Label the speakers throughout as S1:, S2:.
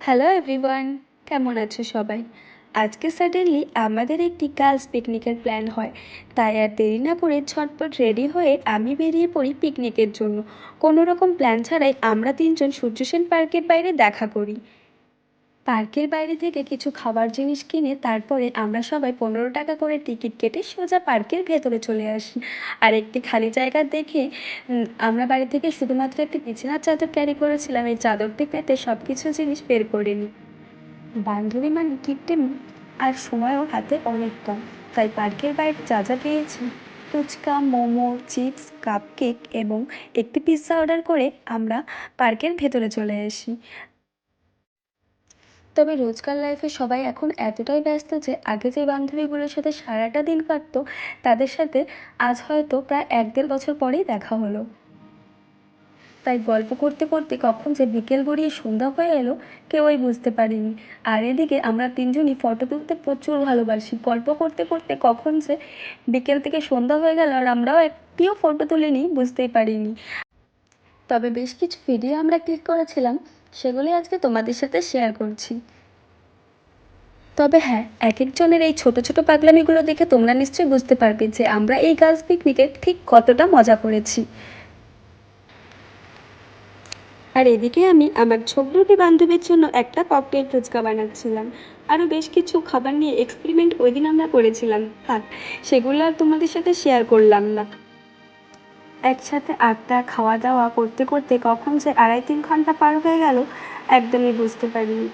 S1: Hello everyone, কেমন আছো সবাই? আজকে সাডেনলি আমাদের একটি গার্লস পিকনিকের প্ল্যান হয়। তাই আর দেরি না করে ঝটপট রেডি হয়ে আমি বেরিয়ে পড়ি পিকনিকের জন্য। কোনো রকম প্ল্যান ছাড়াই আমরা তিনজন সূর্য সেন পার্কের বাইরে দেখা করি। পার্কের বাইরে থেকে কিছু খাবার জিনিস কিনে তারপরে আমরা সবাই 15 টাকা করে টিকিট কেটে সোজা পার্কের ভেতরে চলে আসি। আর একটি খালি জায়গা দেখে আমরা বাড়ি থেকে শুধুমাত্র একটি বিছানার চাদর ক্যারি করেছিলাম, এই চাদরটি পেতে সব কিছু জিনিস বের করে নিই। বান্ধবী মানে কিপটে আর সময়ও হাতে অনেক কম, তাই পার্কের বাইরে যা যা পেয়েছি, ফুচকা, মোমো, চিপস, কাপকেক এবং একটি পিৎজা অর্ডার করে আমরা পার্কের ভেতরে চলে আসি। তবে রোজকার লাইফে সবাই এখন এতটাই ব্যস্ত যে আগে যে বান্ধবীগুলোর সাথে সারাটা দিন কাটতো, তাদের সাথে আজ হয়তো প্রায় 1-1.5 বছর পরেই দেখা হলো। তাই গল্প করতে করতে কখন যে বিকেল গড়িয়ে সন্ধ্যা হয়ে এলো কেউই বুঝতে পারিনি। আর এদিকে আমরা তিনজনই ফটো তুলতে প্রচুর ভালোবাসি। গল্প করতে করতে কখন যে বিকেল থেকে সন্ধ্যা হয়ে গেল আর আমরাও একটিও ফটো তুলিনি, বুঝতেই পারিনি। তবে বেশ কিছু ভিডিও আমরা ক্লিক করেছিলাম, সেগুলি আজকে তোমাদের সাথে শেয়ার করছি। তবে হ্যাঁ, এক একজনের এই ছোট ছোট পাগলামিগুলো দেখে তোমরা নিশ্চয়ই বুঝতে পারবে যে আমরা এই গার্লস পিকনিকে ঠিক কতটা মজা করেছি। আর এদিকে আমি আমার ছোট্ট বান্ধবীর জন্য একটা ককটেল ফুচকা বানাচ্ছিলাম। আরও বেশ কিছু খাবার নিয়ে এক্সপেরিমেন্ট ওই দিন আমরা করেছিলাম, থাক সেগুলো আর তোমাদের সাথে শেয়ার করলাম না। একসাথে আড্ডা খাওয়া দাওয়া করতে করতে কখন যে 2.5-3 ঘন্টা পার হয়ে গেল একদমই বুঝতে পারিনি।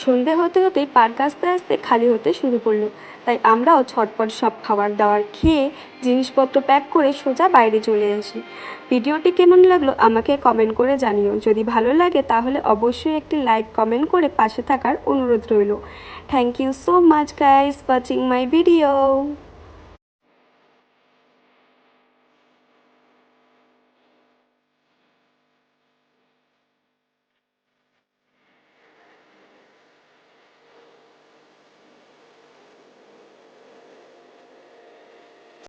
S1: সন্ধে হতে হতেই পার্ক আস্তে আস্তে খালি হতে শুরু করলো। তাই আমরাও ঝটপট সব খাবার দাবার খেয়ে জিনিসপত্র প্যাক করে সোজা বাইরে চলে আসি। ভিডিওটি কেমন লাগলো আমাকে কমেন্ট করে জানিও। যদি ভালো লাগে তাহলে অবশ্যই একটি লাইক কমেন্ট করে পাশে থাকার অনুরোধ রইল। Thank you so much guys watching my video.